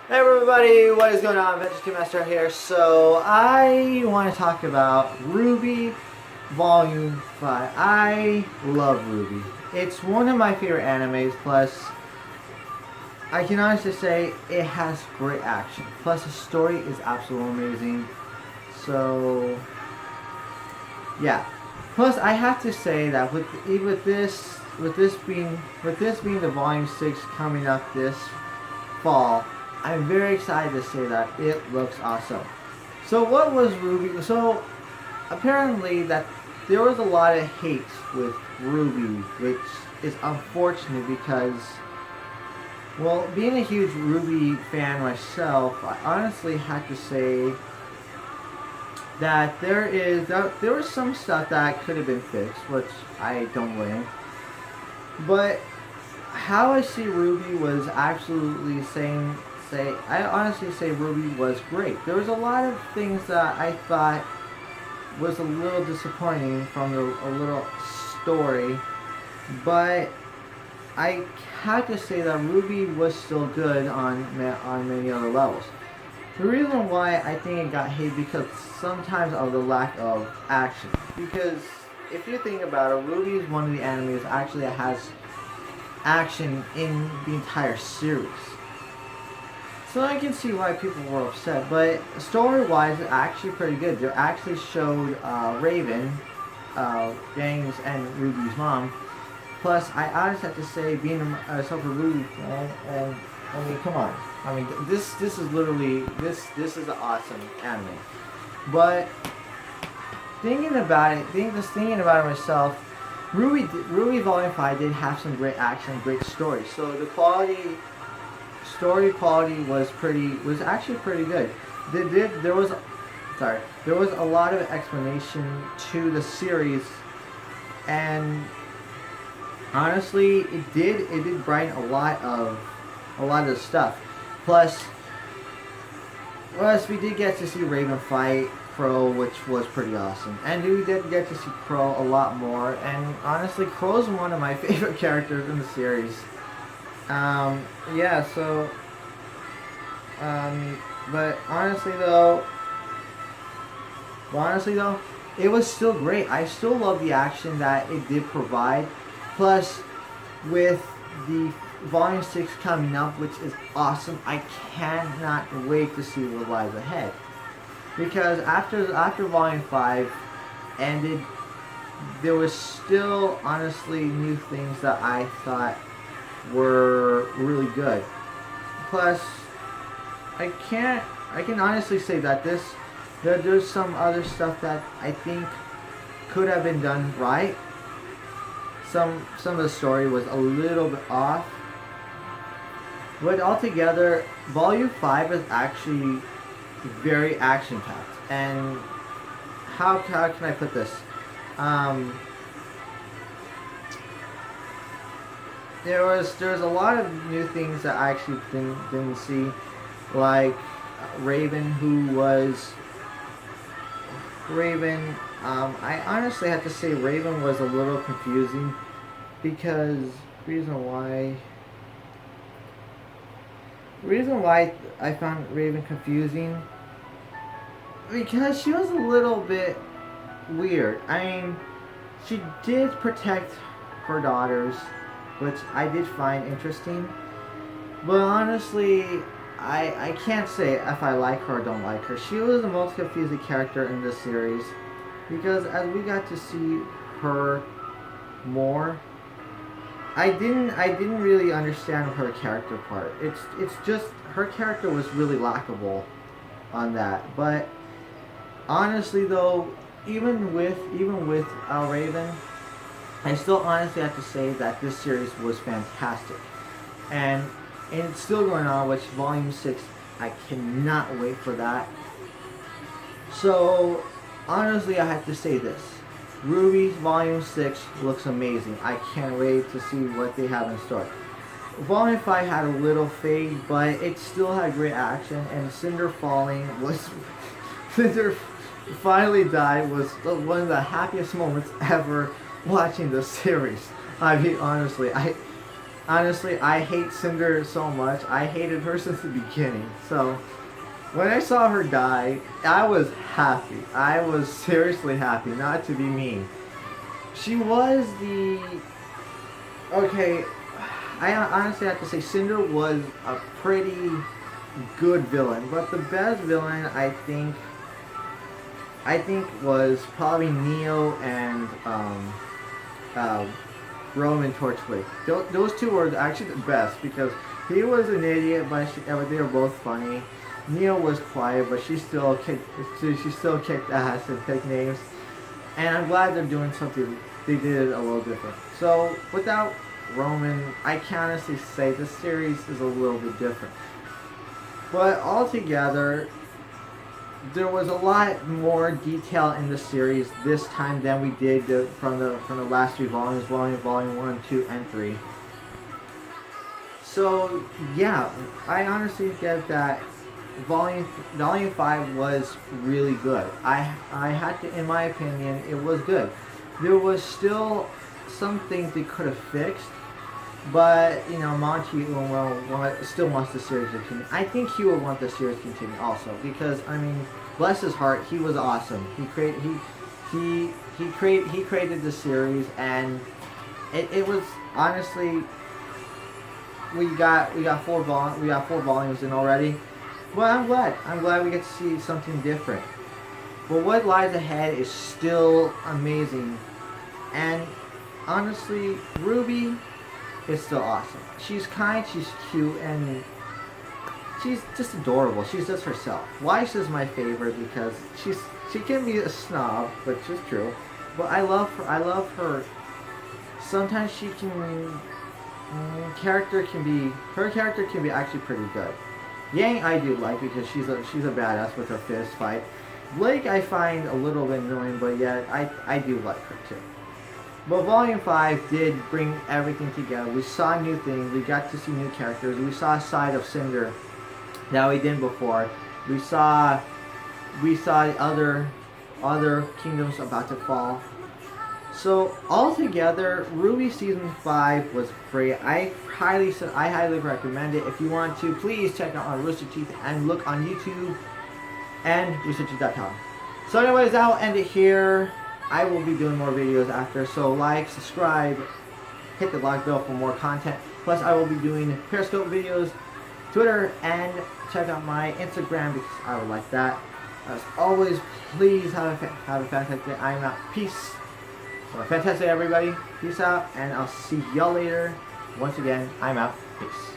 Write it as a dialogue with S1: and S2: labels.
S1: Hey everybody, what is going on? Adventure Master here. So I want to talk about Rwby Volume 5. I love Rwby. It's one of my favorite animes, plus I can honestly say it has great action. Plus the story is absolutely amazing. So yeah. Plus I have to say that with this being the Volume 6 coming up this fall, I'm very excited to say that it looks awesome. So what was Rwby? So apparently that there was a lot of hate with Rwby, which is unfortunate because, well, being a huge Rwby fan myself, I honestly have to say that there was some stuff that could have been fixed, which I don't blame. But how I see Rwby was absolutely I honestly say Rwby was great. There was a lot of things that I thought was a little disappointing from a little story, but I have to say that Rwby was still good on many other levels. The reason why I think it got hate because sometimes of the lack of action. Because if you think about it, Rwby is one of the animes actually that has action in the entire series. So I can see why people were upset, but story-wise, it's actually pretty good. They actually showed Raven, Gang's and Ruby's mom. Plus, I honestly have to say, being a Ruby fan, and I mean, come on. I mean, this is literally this is an awesome anime. But just thinking about it myself, Rwby Volume 5 did have some great action, great story. So the story quality was actually pretty good. There was a lot of explanation to the series, and honestly, it did brighten a lot of the stuff. Plus, we did get to see Raven fight Crow, which was pretty awesome. And we did get to see Crow a lot more. And honestly, Crow's one of my favorite characters in the series. Yeah, so, but honestly though, it was still great. I still love the action that it did provide. Plus, with the Volume 6 coming up, which is awesome, I cannot wait to see what lies ahead. Because after Volume 5 ended, there was still honestly new things that I thought were really good. Plus, I can honestly say that there's some other stuff that I think could have been done right. Some of the story was a little bit off, but altogether, Volume 5 is actually very action packed. And how can I put this? There was a lot of new things that I actually didn't see, like Raven, who was Raven. I honestly have to say Raven was a little confusing because reason why I found Raven confusing, because she was a little bit weird. I mean, she did protect her daughters, which I did find interesting. But honestly, I can't say if I like her or don't like her. She was the most confusing character in this series because as we got to see her more, I didn't really understand her character part. It's just her character was really likable on that. But honestly though, even with Raven, I still honestly have to say that this series was fantastic. And it's still going on, which Volume 6, I cannot wait for that. So, honestly, I have to say this. Rwby Volume 6 looks amazing. I can't wait to see what they have in store. Volume 5 had a little fade, but it still had great action, and Cinder falling was... Cinder finally died was one of the happiest moments ever watching the series. I mean, honestly, honestly, I hate Cinder so much. I hated her since the beginning. So when I saw her die, I was happy. I was seriously happy, not to be mean. She was the okay. I honestly have to say Cinder was a pretty good villain, but the best villain I think was probably Neo and uh, Roman Torchwick. Those two were actually the best because he was an idiot, but they were both funny. Neo was quiet, but she still kicked ass and picked names. And I'm glad they're doing something. They did it a little different. So without Roman, I can honestly say this series is a little bit different. But altogether, there was a lot more detail in the series this time than we did from the last three volumes, volume 1, 2, and 3. So yeah, I honestly get that volume 5 was really good. I had to, in my opinion, it was good. There was still some things they could have fixed, but you know, Monty still wants the series to continue. I think he would want the series to continue also because I mean, bless his heart, he was awesome. He created the series, and it was honestly we got four volumes in already. Well, I'm glad we get to see something different. But what lies ahead is still amazing, and honestly, Rwby is still awesome. She's kind, she's cute, and she's just adorable. She's just herself. Weiss is my favorite because she can be a snob, which is true. But I love her. Sometimes she can her character can be actually pretty good. Yang I do like because she's a badass with her fist fight. Blake I find a little bit annoying, but yet I do like her too. But Volume 5 did bring everything together. We saw new things. We got to see new characters. We saw a side of Cinder that we didn't before. We saw other kingdoms about to fall. So altogether, Rwby Season 5 was free. I highly recommend it. If you want to, please check out our Rooster Teeth and look on YouTube and roosterteeth.com. So anyways, I'll end it here. I will be doing more videos after, so like, subscribe, hit the like bell for more content. Plus, I will be doing Periscope videos, Twitter, and check out my Instagram because I would like that. As always, please have a fantastic day. I'm out. Peace. Have a fantastic day, everybody. Peace out, and I'll see y'all later. Once again, I'm out. Peace.